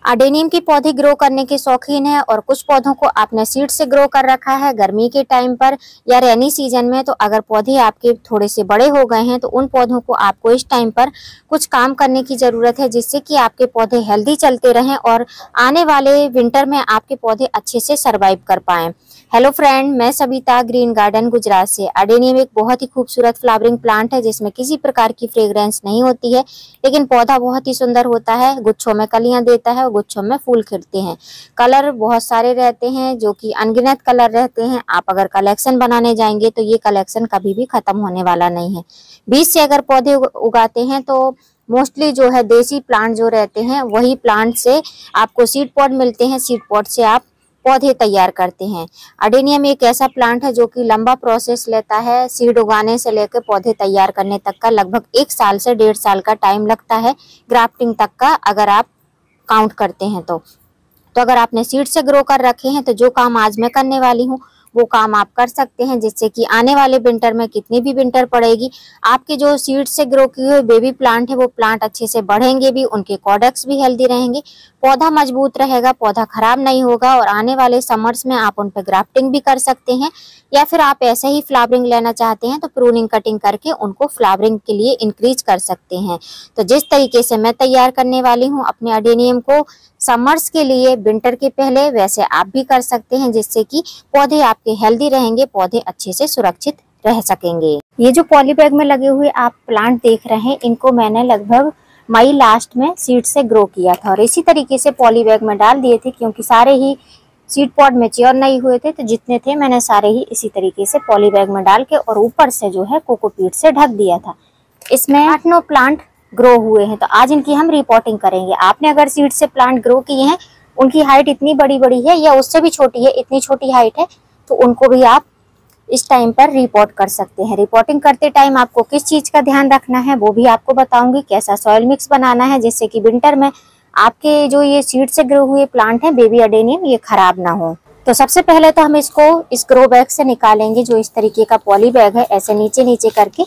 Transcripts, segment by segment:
Adenium के पौधे grow करने के शौकीन है और कुछ पौधों को आपने सीड से ग्रो कर रखा है गर्मी के टाइम पर या रेनी सीजन में, तो अगर पौधे आपके थोड़े से बड़े हो गए हैं तो उन पौधों को आपको इस टाइम पर कुछ काम करने की जरूरत है, जिससे कि आपके पौधे हेल्दी चलते रहें और आने वाले विंटर में आपके पौधे अच्छे से सर्वाइव कर पाएं। हेलो फ्रेंड, मैं सविता ग्रीन गार्डन गुजरात से। अडेनियम एक बहुत ही खूबसूरत फ्लावरिंग प्लांट है जिसमें किसी प्रकार की फ्रेग्रेंस नहीं होती है, लेकिन पौधा बहुत ही सुंदर होता है। गुच्छों में कलियां देता है और गुच्छों में फूल खिलते हैं। कलर बहुत सारे रहते हैं, जो कि अनगिनत कलर रहते हैं। आप अगर कलेक्शन बनाने जाएंगे तो ये कलेक्शन कभी भी खत्म होने वाला नहीं है। बीज से अगर पौधे उगाते हैं तो मोस्टली जो है देसी प्लांट जो रहते हैं वही प्लांट से आपको सीड पॉट मिलते हैं। सीड पॉट से आप पौधे तैयार करते हैं। अडेनियम एक ऐसा प्लांट है जो कि लंबा प्रोसेस लेता है। सीड उगाने से लेकर पौधे तैयार करने तक का लगभग 1 साल से 1.5 साल का टाइम लगता है, ग्राफ्टिंग तक का अगर आप काउंट करते हैं तो अगर आपने सीड से ग्रो कर रखे हैं तो जो काम आज मैं करने वाली हूँ वो काम आप कर सकते हैं, जिससे कि आने वाले विंटर में कितनी भी विंटर पड़ेगी आपके जो सीड से ग्रो किए हुए बेबी प्लांट है वो प्लांट अच्छे से बढ़ेंगे भी, उनके कॉर्डेक्स भी हेल्दी रहेंगे, पौधा मजबूत रहेगा, पौधा खराब नहीं होगा और आने वाले समर्स में आप उन पर ग्राफ्टिंग भी कर सकते हैं। या फिर आप ऐसे ही फ्लावरिंग लेना चाहते हैं तो प्रूनिंग कटिंग करके उनको फ्लावरिंग के लिए इंक्रीज कर सकते हैं। तो जिस तरीके से मैं तैयार करने वाली हूँ अपने अडेनियम को समर्स के लिए विंटर के पहले, वैसे आप भी कर सकते हैं, जिससे कि पौधे आपके हेल्दी रहेंगे, पौधे अच्छे से सुरक्षित रह सकेंगे। ये जो पॉली बैग में लगे हुए आप प्लांट देख रहे हैं, इनको मैंने लगभग मई लास्ट में सीड से ग्रो किया था और इसी तरीके से पॉली बैग में डाल दिए थे, क्योंकि सारे ही सीड पॉट मैच्योर नहीं हुए थे। तो जितने थे मैंने सारे ही इसी तरीके से पॉली बैग में डाल के और ऊपर से जो है कोकोपीट से ढक दिया था। इसमें 8-9 प्लांट ग्रो हुए हैं, तो आज इनकी हम रिपोर्टिंग करेंगे। आपने अगर सीड से प्लांट ग्रो किए हैं, उनकी हाइट इतनी बड़ी बड़ी है या उससे भी छोटी है, इतनी छोटी हाइट है, तो उनको भी आप इस टाइम पर रिपोर्ट कर सकते हैं। रिपोर्टिंग करते टाइम आपको किस चीज का ध्यान रखना है वो भी आपको बताऊंगी। कैसा सॉइल मिक्स बनाना है जिससे कि विंटर में आपके जो ये सीड से ग्रो हुए प्लांट हैं बेबी अडेनियम, ये खराब ना हो। तो सबसे पहले तो हम इसको इस ग्रो बैग से निकालेंगे। जो इस तरीके का पॉली बैग है, ऐसे नीचे नीचे करके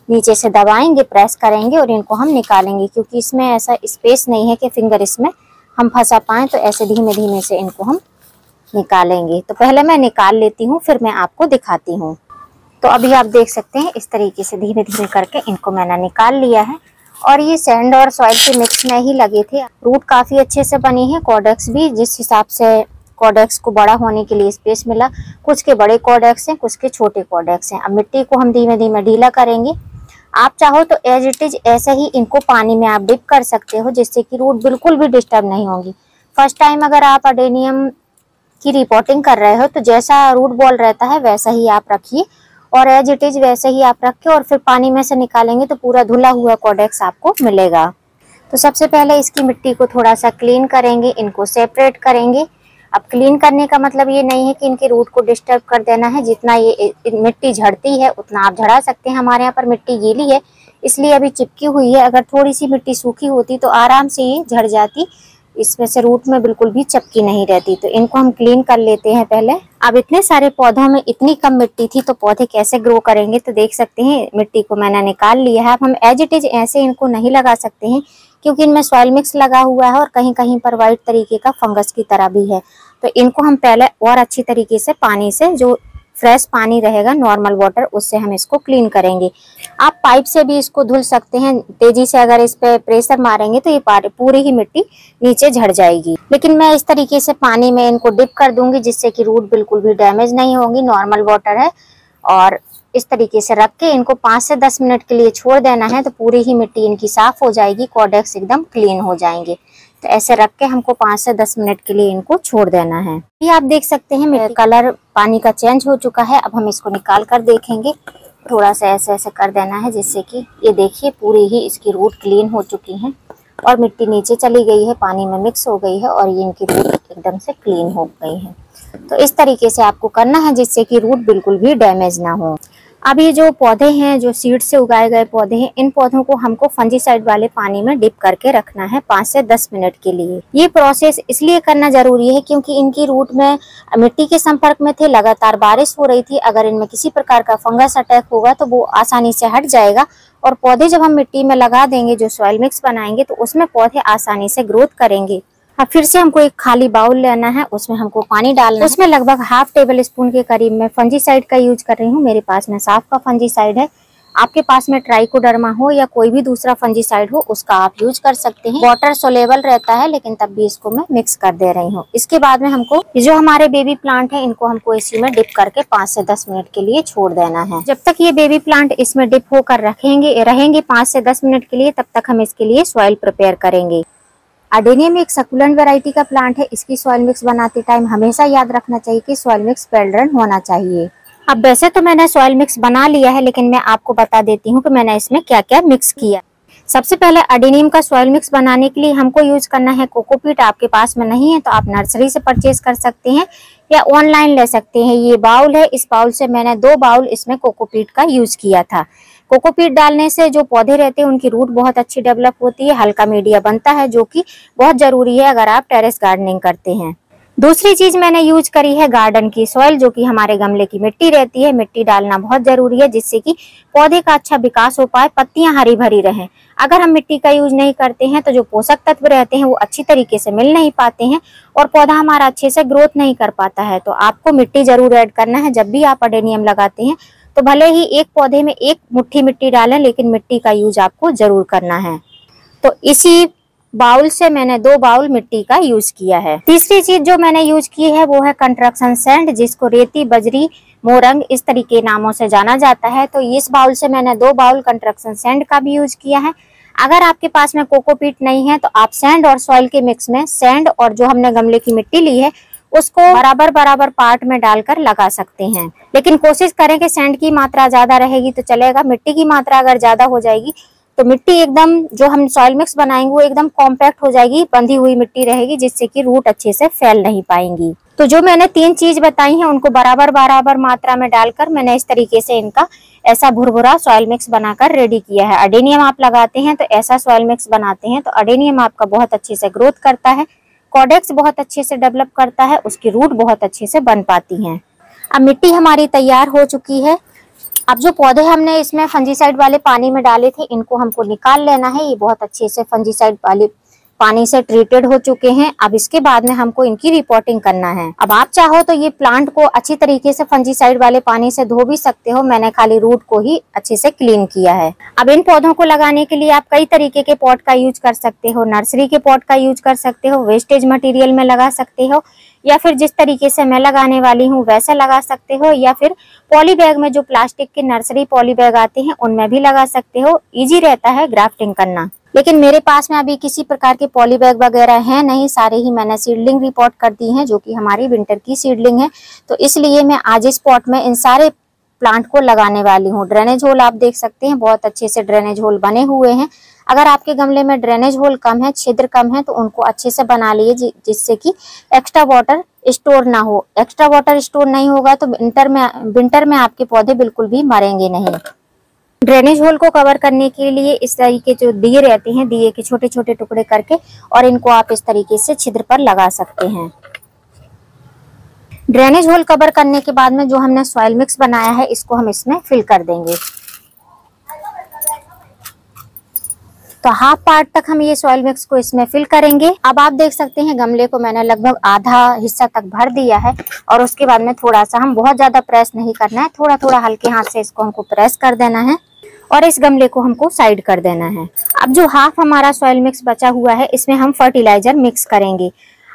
नीचे से दबाएंगे, प्रेस करेंगे और इनको हम निकालेंगे, क्योंकि इसमें ऐसा स्पेस नहीं है कि फिंगर इसमें हम फंसा पाएं। तो ऐसे धीमे धीमे से इनको हम निकालेंगे। तो पहले मैं निकाल लेती हूँ, फिर मैं आपको दिखाती हूँ। तो अभी आप देख सकते हैं इस तरीके से धीमे धीमे करके इनको मैंने निकाल लिया है और ये सैंड और सॉइल के मिक्स में ही लगे थे। रूट काफी अच्छे से बनी है, कॉर्डेक्स भी जिस हिसाब से कॉर्डेक्स को बड़ा होने के लिए स्पेस मिला, कुछ के बड़े कॉर्डेक्स हैं, कुछ के छोटे कॉर्डेक्स हैं। अब मिट्टी को हम धीमे धीमे ढीला करेंगे। आप चाहो तो एज इट इज ऐसे ही इनको पानी में आप डिप कर सकते हो, जिससे कि रूट बिल्कुल भी डिस्टर्ब नहीं होंगी। फर्स्ट टाइम अगर आप अडेनियम की रिपोर्टिंग कर रहे हो तो जैसा रूट बॉल रहता है वैसा ही आप रखिए और एज इट इज वैसे ही आप रखें और फिर पानी में से निकालेंगे तो पूरा धुला हुआ कॉर्डेक्स आपको मिलेगा। तो सबसे पहले इसकी मिट्टी को थोड़ा सा क्लीन करेंगे, इनको सेपरेट करेंगे। अब क्लीन करने का मतलब ये नहीं है कि इनके रूट को डिस्टर्ब कर देना है। जितना ये मिट्टी झड़ती है उतना आप झड़ा सकते हैं। हमारे यहाँ पर मिट्टी गीली है इसलिए अभी चिपकी हुई है। अगर थोड़ी सी मिट्टी सूखी होती तो आराम से ये झड़ जाती, इसमें से रूट में बिल्कुल भी चपकी नहीं रहती। तो इनको हम क्लीन कर लेते हैं पहले। अब इतने सारे पौधों में इतनी कम मिट्टी थी तो पौधे कैसे ग्रो करेंगे, तो देख सकते हैं मिट्टी को मैंने निकाल लिया है। अब हम एज इट इज ऐसे इनको नहीं लगा सकते हैं, क्योंकि इनमें सॉइल मिक्स लगा हुआ है और कहीं कहीं पर वाइट तरीके का फंगस की तरह भी है। तो इनको हम पहले और अच्छी तरीके से पानी से, जो फ्रेश पानी रहेगा नॉर्मल वाटर, उससे हम इसको क्लीन करेंगे। आप पाइप से भी इसको धुल सकते हैं। तेजी से अगर इस पे प्रेशर मारेंगे तो ये पूरी ही मिट्टी नीचे झड़ जाएगी। लेकिन मैं इस तरीके से पानी में इनको डिप कर दूंगी, जिससे कि रूट बिल्कुल भी डैमेज नहीं होगी। नॉर्मल वाटर है और इस तरीके से रख के इनको 5 से 10 मिनट के लिए छोड़ देना है। तो पूरी ही मिट्टी इनकी साफ हो जाएगी, कॉर्डेक्स एकदम क्लीन हो जाएंगे। तो ऐसे रख के हमको 5 से 10 मिनट के लिए इनको छोड़ देना है। ये आप देख सकते हैं मेरा कलर पानी का चेंज हो चुका है। अब हम इसको निकाल कर देखेंगे। थोड़ा सा ऐसे ऐसे कर देना है, जिससे कि ये देखिए पूरी ही इसकी रूट क्लीन हो चुकी हैं और मिट्टी नीचे चली गई है, पानी में मिक्स हो गई है और ये इनकी रूट एकदम से क्लीन हो गई है। तो इस तरीके से आपको करना है, जिससे कि रूट बिल्कुल भी डैमेज ना हो। अब ये जो पौधे हैं, जो सीड से उगाए गए पौधे हैं, इन पौधों को हमको फंजीसाइड वाले पानी में डिप करके रखना है 5 से 10 मिनट के लिए। ये प्रोसेस इसलिए करना जरूरी है क्योंकि इनकी रूट में मिट्टी के संपर्क में थे, लगातार बारिश हो रही थी। अगर इनमें किसी प्रकार का फंगस अटैक होगा तो वो आसानी से हट जाएगा और पौधे जब हम मिट्टी में लगा देंगे, जो सॉइल मिक्स बनाएंगे, तो उसमें पौधे आसानी से ग्रोथ करेंगे। अब फिर से हमको एक खाली बाउल लेना है, उसमें हमको पानी डालना है। उसमें लगभग हाफ टेबल स्पून के करीब मैं फंजीसाइड का यूज कर रही हूँ। मेरे पास में साफ का फंजीसाइड है। आपके पास में ट्राइकोडर्मा हो या कोई भी दूसरा फंजीसाइड हो उसका आप यूज कर सकते हैं। वाटर सोलेबल रहता है, लेकिन तब भी इसको मैं मिक्स कर दे रही हूँ। इसके बाद में हमको जो हमारे बेबी प्लांट है इनको हमको इसी में डिप करके 5 से 10 मिनट के लिए छोड़ देना है। जब तक ये बेबी प्लांट इसमें डिप होकर रहेंगे 5 से 10 मिनट के लिए, तब तक हम इसके लिए सॉइल प्रिपेयर करेंगे। अडेनियम एक सकुलेंट वैरायटी का प्लांट है। इसकी सॉइल मिक्स बनाते टाइम हमेशा याद रखना चाहिए कि सॉइल मिक्स पेल्ड्रन होना चाहिए। अब वैसे तो मैंने सॉइल मिक्स बना लिया है, लेकिन मैं आपको बता देती हूँ कि मैंने इसमें क्या क्या मिक्स किया। सबसे पहले अडेनियम का सॉइल मिक्स बनाने के लिए हमको यूज करना है कोकोपीट। आपके पास में नहीं है तो आप नर्सरी से परचेज कर सकते हैं या ऑनलाइन ले सकते हैं। ये बाउल है, इस बाउल से मैंने 2 बाउल इसमें कोकोपीट का यूज किया था। कोकोपीट डालने से जो पौधे रहते हैं उनकी रूट बहुत अच्छी डेवलप होती है, हल्का मीडिया बनता है, जो कि बहुत जरूरी है अगर आप टेरेस गार्डनिंग करते हैं। दूसरी चीज मैंने यूज करी है गार्डन की सॉइल, जो कि हमारे गमले की मिट्टी रहती है। मिट्टी डालना बहुत जरूरी है जिससे कि पौधे का अच्छा विकास हो पाए, पत्तियां हरी भरी रहें। अगर हम मिट्टी का यूज नहीं करते हैं तो जो पोषक तत्व रहते हैं वो अच्छी तरीके से मिल नहीं पाते हैं और पौधा हमारा अच्छे से ग्रोथ नहीं कर पाता है। तो आपको मिट्टी जरूर ऐड करना है। जब भी आप अडेनियम लगाते हैं तो भले ही एक पौधे में 1 मुट्ठी मिट्टी डालें, लेकिन मिट्टी का यूज आपको जरूर करना है। तो इसी बाउल से मैंने 2 बाउल मिट्टी का यूज किया है। तीसरी चीज जो मैंने यूज की है वो है कंस्ट्रक्शन सैंड, जिसको रेती, बजरी, मोरंग इस तरीके नामों से जाना जाता है। तो इस बाउल से मैंने 2 बाउल कंस्ट्रक्शन सैंड का भी यूज किया है। अगर आपके पास में कोकोपीट नहीं है तो आप सैंड और सॉइल के मिक्स में सैंड और जो हमने गमले की मिट्टी ली है उसको बराबर बराबर पार्ट में डालकर लगा सकते हैं। लेकिन कोशिश करें कि सैंड की मात्रा ज्यादा रहेगी तो चलेगा। मिट्टी की मात्रा अगर ज्यादा हो जाएगी तो मिट्टी एकदम, जो हम सॉइल मिक्स बनाएंगे वो एकदम कॉम्पैक्ट हो जाएगी, बंधी हुई मिट्टी रहेगी, जिससे कि रूट अच्छे से फैल नहीं पाएंगी। तो जो मैंने 3 चीज बताई हैं उनको बराबर बराबर मात्रा में डालकर मैंने इस तरीके से इनका ऐसा भुरभुरा सॉइल मिक्स बनाकर रेडी किया है। अडेनियम आप लगाते हैं तो ऐसा सॉइल मिक्स बनाते हैं तो अडेनियम आपका बहुत अच्छे से ग्रोथ करता है, कॉडेक्स बहुत अच्छे से डेवलप करता है, उसकी रूट बहुत अच्छे से बन पाती है। अब मिट्टी हमारी तैयार हो चुकी है। अब जो पौधे हमने इसमें फंजीसाइड वाले पानी में डाले थे इनको हमको निकाल लेना है। ये बहुत अच्छे से फंजीसाइड वाले पानी से ट्रीटेड हो चुके हैं। अब इसके बाद में हमको इनकी रिपोर्टिंग करना है। अब आप चाहो तो ये प्लांट को अच्छी तरीके से फंजीसाइड वाले पानी से धो भी सकते हो। मैंने खाली रूट को ही अच्छे से क्लीन किया है। अब इन पौधों को लगाने के लिए आप कई तरीके के पॉट का यूज कर सकते हो। नर्सरी के पॉट का यूज कर सकते हो, वेस्टेज मटेरियल में लगा सकते हो, या फिर जिस तरीके से मैं लगाने वाली हूँ वैसे लगा सकते हो, या फिर पॉली बैग में जो प्लास्टिक के नर्सरी पॉली बैग आते हैं उनमें भी लगा सकते हो। इजी रहता है ग्राफ्टिंग करना। लेकिन मेरे पास में अभी किसी प्रकार के पॉली बैग वगैरह हैं नहीं, सारे ही मैंने सीडलिंग रिपोर्ट कर दी हैं, जो कि हमारी विंटर की सीडलिंग है। तो इसलिए मैं आज इस पॉट में इन सारे प्लांट को लगाने वाली हूँ। ड्रेनेज होल आप देख सकते हैं, बहुत अच्छे से ड्रेनेज होल बने हुए हैं। अगर आपके गमले में ड्रेनेज होल कम है, छिद्र कम है, तो उनको अच्छे से बना लीजिए जिससे कि एक्स्ट्रा वाटर स्टोर ना हो। एक्स्ट्रा वाटर स्टोर नहीं होगा तो विंटर में आपके पौधे बिल्कुल भी मरेंगे नहीं। ड्रेनेज होल को कवर करने के लिए इस तरीके जो दिए रहते हैं, दिए के छोटे छोटे टुकड़े करके, और इनको आप इस तरीके से छिद्र पर लगा सकते हैं। ड्रेनेज होल कवर करने के बाद में जो हमने सॉइल मिक्स बनाया है इसको हम इसमें फिल कर देंगे। तो हाफ पार्ट तक हम ये सॉइल मिक्स को इसमें फिल करेंगे। अब आप देख सकते हैं गमले को मैंने लगभग आधा हिस्सा तक भर दिया है, और उसके बाद में थोड़ा सा, हम बहुत ज्यादा प्रेस नहीं करना है, थोड़ा थोड़ा हल्के हाथ से इसको हमको प्रेस कर देना है और इस गमले को हमको साइड कर देना है। अब जो हाफ हमारा सॉइल मिक्स बचा हुआ है इसमें हम फर्टिलाइजर मिक्स करेंगे।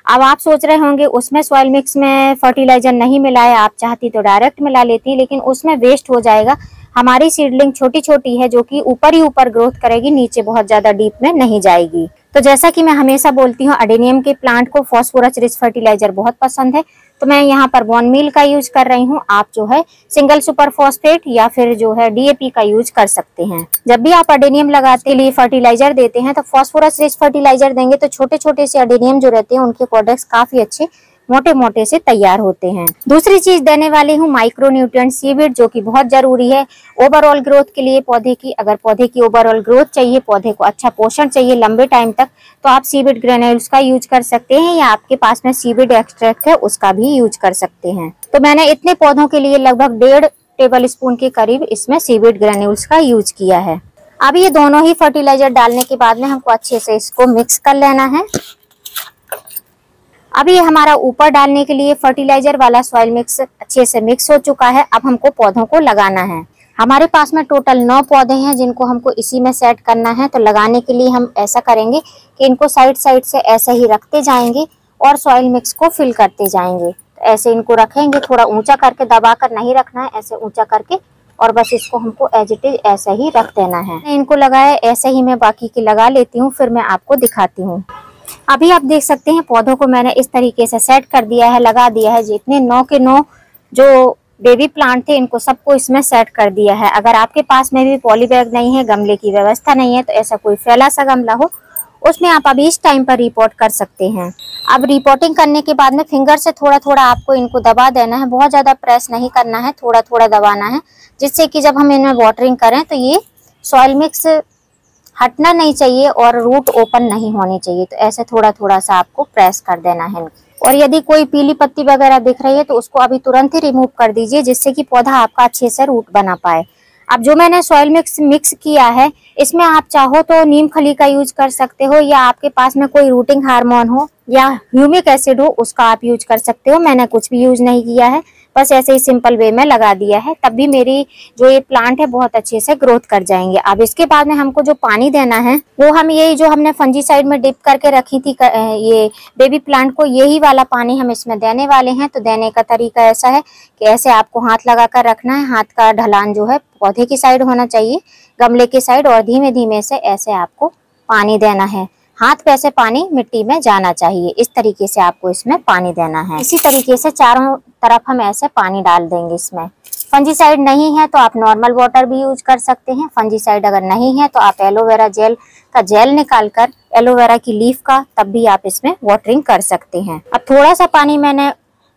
अब आप सोच रहे होंगे उसमें सॉइल मिक्स में फर्टिलाइजर नहीं मिला है, आप चाहती तो डायरेक्ट मिला लेती, लेकिन उसमें वेस्ट हो जाएगा। हमारी सीडलिंग छोटी छोटी है जो कि ऊपर ही ऊपर ग्रोथ करेगी, नीचे बहुत ज्यादा डीप में नहीं जाएगी। तो जैसा कि मैं हमेशा बोलती हूँ, अडेनियम के प्लांट को फास्फोरस रिच फर्टिलाइजर बहुत पसंद है, तो मैं यहाँ पर बोन मील का यूज कर रही हूँ। आप जो है सिंगल सुपर फॉस्फेट या फिर जो है डीएपी का यूज कर सकते हैं। जब भी आप अडेनियम लगाते के लिए फर्टिलाइजर देते हैं तो फास्फोरस रिच फर्टिलाइजर देंगे तो छोटे छोटे से अडेनियम जो रहते हैं उनके कॉर्डेक्स काफी अच्छे मोटे मोटे से तैयार होते हैं। दूसरी चीज देने वाली हूँ माइक्रो न्यूट्रिएंट सीविड, जो कि बहुत जरूरी है ओवरऑल ग्रोथ के लिए पौधे की। अगर पौधे की ओवरऑल ग्रोथ चाहिए, पौधे को अच्छा पोषण चाहिए लंबे टाइम तक, तो आप सीविड ग्रेन्यूल्स का यूज कर सकते हैं, या आपके पास में सीविड एक्सट्रैक्ट है उसका भी यूज कर सकते हैं। तो मैंने इतने पौधों के लिए लगभग 1.5 टेबल स्पून के करीब इसमें सीविड ग्रेन्यूल्स का यूज किया है। अब ये दोनों ही फर्टिलाइजर डालने के बाद में हमको अच्छे से इसको मिक्स कर लेना है। अब ये हमारा ऊपर डालने के लिए फर्टिलाइजर वाला सॉइल मिक्स अच्छे से मिक्स हो चुका है। अब हमको पौधों को लगाना है। हमारे पास में टोटल 9 पौधे हैं जिनको हमको इसी में सेट करना है। तो लगाने के लिए हम ऐसा करेंगे कि इनको साइड साइड से ऐसे ही रखते जाएंगे और सॉइल मिक्स को फिल करते जाएंगे। तो ऐसे इनको रखेंगे, थोड़ा ऊंचा करके, दबा कर नहीं रखना है, ऐसे ऊंचा करके, और बस इसको हमको एज इट इज ऐसे ही रख देना है। इनको लगाया ऐसे ही मैं बाकी की लगा लेती हूँ, फिर मैं आपको दिखाती हूँ। अभी आप देख सकते हैं पौधों को मैंने इस तरीके से सेट कर दिया है, लगा दिया है। जितने 9 के 9 जो बेबी प्लांट थे इनको सबको इसमें सेट कर दिया है। अगर आपके पास में भी पॉली बैग नहीं है, गमले की व्यवस्था नहीं है, तो ऐसा कोई फैला सा गमला हो उसमें आप अभी इस टाइम पर रिपोर्ट कर सकते हैं। अब रिपोर्टिंग करने के बाद में फिंगर से थोड़ा थोड़ा आपको इनको दबा देना है, बहुत ज्यादा प्रेस नहीं करना है, थोड़ा थोड़ा दबाना है, जिससे कि जब हम इनमें वाटरिंग करें तो ये सॉइल मिक्स हटना नहीं चाहिए और रूट ओपन नहीं होनी चाहिए। तो ऐसे थोड़ा थोड़ा सा आपको प्रेस कर देना है। और यदि कोई पीली पत्ती वगैरह दिख रही है तो उसको अभी तुरंत ही रिमूव कर दीजिए, जिससे कि पौधा आपका अच्छे से रूट बना पाए। अब जो मैंने सॉइल मिक्स किया है इसमें आप चाहो तो नीम खली का यूज कर सकते हो, या आपके पास में कोई रूटिंग हार्मोन हो या ह्यूमिक एसिड हो उसका आप यूज कर सकते हो। मैंने कुछ भी यूज नहीं किया है, बस ऐसे ही सिंपल वे में लगा दिया है। तब भी मेरी जो ये प्लांट है बहुत अच्छे से ग्रोथ कर जाएंगे। अब इसके बाद में हमको जो पानी देना है वो हम यही जो हमने फंजीसाइड में डिप करके रखी थी ये बेबी प्लांट को, यही वाला पानी हम इसमें देने वाले हैं। तो देने का तरीका ऐसा है कि ऐसे आपको हाथ लगा कर रखना है, हाथ का ढलान जो है पौधे की साइड होना चाहिए, गमले की साइड, और धीमे धीमे से ऐसे आपको पानी देना है। हाथ पे ऐसे पानी मिट्टी में जाना चाहिए, इस तरीके से आपको इसमें पानी देना है। इसी तरीके से चारों तरफ हम ऐसे पानी डाल देंगे। इसमें फंजीसाइड नहीं है तो आप नॉर्मल वाटर भी यूज कर सकते हैं। फंजीसाइड अगर नहीं है तो आप एलोवेरा जेल का जेल निकाल कर, एलोवेरा की लीफ का, तब भी आप इसमें वाटरिंग कर सकते हैं। अब थोड़ा सा पानी मैंने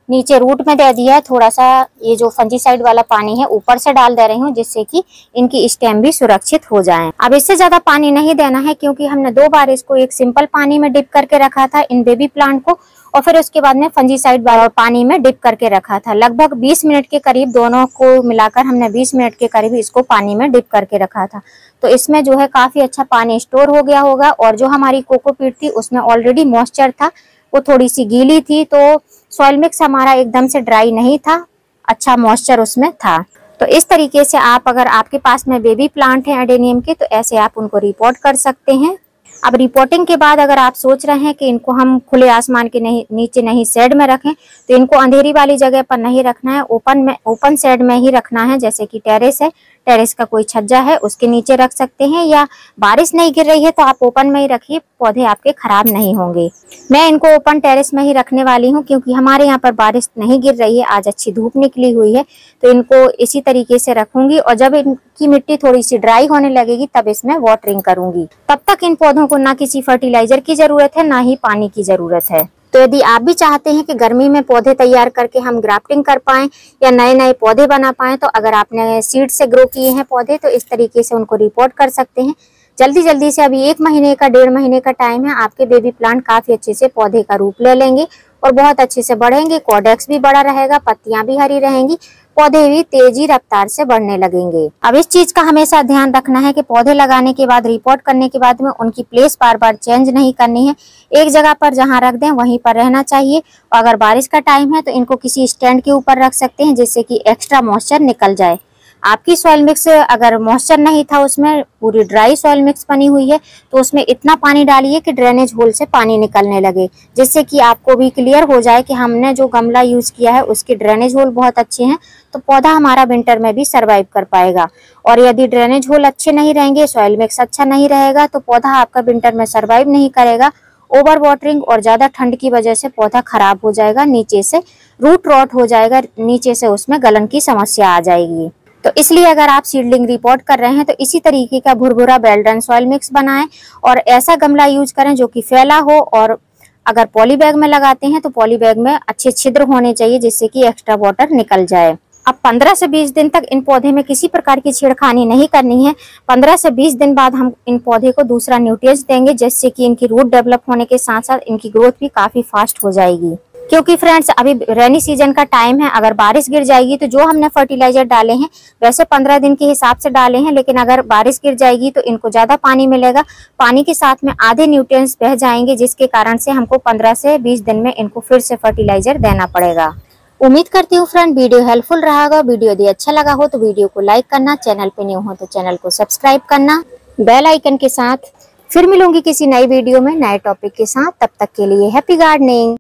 नीचे रूट में दे दिया है, थोड़ा सा ये जो फंजीसाइड वाला पानी है ऊपर से डाल दे रही हूँ, जिससे कि इनकी स्टेम भी सुरक्षित हो जाएं। अब इससे ज्यादा पानी नहीं देना है, क्योंकि हमने 2 बार इसको एक सिंपल पानी में डिप करके रखा था इन बेबी प्लांट को, और फिर उसके बाद में फंजीसाइड वाला पानी में डिप करके रखा था। लगभग 20 मिनट के करीब, दोनों को मिलाकर हमने 20 मिनट के करीब इसको पानी में डिप करके रखा था। तो इसमें जो है काफी अच्छा पानी स्टोर हो गया होगा, और जो हमारी कोकोपीट थी उसमें ऑलरेडी मॉइस्चर था, वो थोड़ी सी गीली थी, तो सॉइल मिक्स हमारा एकदम से ड्राई नहीं था, अच्छा मॉइस्चर उसमें था। तो इस तरीके से आप, अगर आपके पास में बेबी प्लांट है एडेनियम के, तो ऐसे आप उनको रिपोर्ट कर सकते हैं। अब रिपोर्टिंग के बाद अगर आप सोच रहे हैं कि इनको हम खुले आसमान के नीचे नहीं शेड में रखें, तो इनको अंधेरी वाली जगह पर नहीं रखना है, ओपन शेड में ही रखना है। जैसे कि टेरेस है, टेरेस का कोई छज्जा है उसके नीचे रख सकते हैं, या बारिश नहीं गिर रही है तो आप ओपन में ही रखिए, पौधे आपके खराब नहीं होंगे। मैं इनको ओपन टेरेस में ही रखने वाली हूँ, क्योंकि हमारे यहाँ पर बारिश नहीं गिर रही है, आज अच्छी धूप निकली हुई है। तो इनको इसी तरीके से रखूंगी, और जब इनकी मिट्टी थोड़ी सी ड्राई होने लगेगी तब इसमें वाटरिंग करूंगी। तब तक इन पौधों को ना किसी फर्टिलाइजर की जरूरत है, ना ही पानी की जरूरत है। तो यदि आप भी चाहते हैं कि गर्मी में पौधे तैयार करके हम ग्राफ्टिंग कर पाएं या नए नए पौधे बना पाएं, तो अगर आपने सीड से ग्रो किए हैं पौधे, तो इस तरीके से उनको रिपोर्ट कर सकते हैं। जल्दी जल्दी से, अभी 1 महीने का 1.5 महीने का टाइम है, आपके बेबी प्लांट काफी अच्छे से पौधे का रूप ले लेंगे और बहुत अच्छे से बढ़ेंगे। कॉडेक्स भी बड़ा रहेगा, पत्तियां भी हरी रहेंगी, पौधे भी तेजी रफ्तार से बढ़ने लगेंगे। अब इस चीज का हमेशा ध्यान रखना है कि पौधे लगाने के बाद, रिपोर्ट करने के बाद में उनकी प्लेस बार बार चेंज नहीं करनी है। एक जगह पर जहां रख दें वहीं पर रहना चाहिए। और अगर बारिश का टाइम है तो इनको किसी स्टैंड के ऊपर रख सकते हैं, जिससे कि एक्स्ट्रा मॉइस्चर निकल जाए। आपकी सॉइल मिक्स अगर मॉइस्चर नहीं था, उसमें पूरी ड्राई सॉइल मिक्स बनी हुई है, तो उसमें इतना पानी डालिए कि ड्रेनेज होल से पानी निकलने लगे, जिससे कि आपको भी क्लियर हो जाए कि हमने जो गमला यूज किया है उसके ड्रेनेज होल बहुत अच्छे हैं, तो पौधा हमारा विंटर में भी सरवाइव कर पाएगा। और यदि ड्रेनेज होल अच्छे नहीं रहेंगे, सॉइल मिक्स अच्छा नहीं रहेगा, तो पौधा आपका विंटर में सरवाइव नहीं करेगा। ओवर वाटरिंग और ज्यादा ठंड की वजह से पौधा खराब हो जाएगा, नीचे से रूट रॉट हो जाएगा, नीचे से उसमें गलन की समस्या आ जाएगी। तो इसलिए अगर आप सीडलिंग रिपोर्ट कर रहे हैं तो इसी तरीके का भुरभुरा बेल्डन सॉइल मिक्स बनाएं, और ऐसा गमला यूज करें जो कि फैला हो। और अगर पॉली बैग में लगाते हैं तो पॉली बैग में अच्छे छिद्र होने चाहिए, जिससे कि एक्स्ट्रा वाटर निकल जाए। अब 15 से 20 दिन तक इन पौधे में किसी प्रकार की छेड़खानी नहीं करनी है। 15 से 20 दिन बाद हम इन पौधे को दूसरा न्यूट्रिएंट्स देंगे, जिससे कि इनकी रूट डेवलप होने के साथ साथ इनकी ग्रोथ भी काफी फास्ट हो जाएगी। क्योंकि फ्रेंड्स अभी रेनी सीजन का टाइम है, अगर बारिश गिर जाएगी तो जो हमने फर्टिलाइजर डाले हैं वैसे 15 दिन के हिसाब से डाले हैं, लेकिन अगर बारिश गिर जाएगी तो इनको ज्यादा पानी मिलेगा, पानी के साथ में आधे न्यूट्रिएंट्स बह जाएंगे, जिसके कारण से हमको 15 से 20 दिन में इनको फिर से फर्टिलाइजर देना पड़ेगा। उम्मीद करती हूँ फ्रेंड वीडियो हेल्पफुल रहा होगा। वीडियो यदि अच्छा लगा हो तो वीडियो को लाइक करना, चैनल पे न्यू हो तो चैनल को सब्सक्राइब करना बेल आइकन के साथ। फिर मिलूंगी किसी नई वीडियो में नए टॉपिक के साथ, तब तक के लिए हैप्पी गार्डनिंग।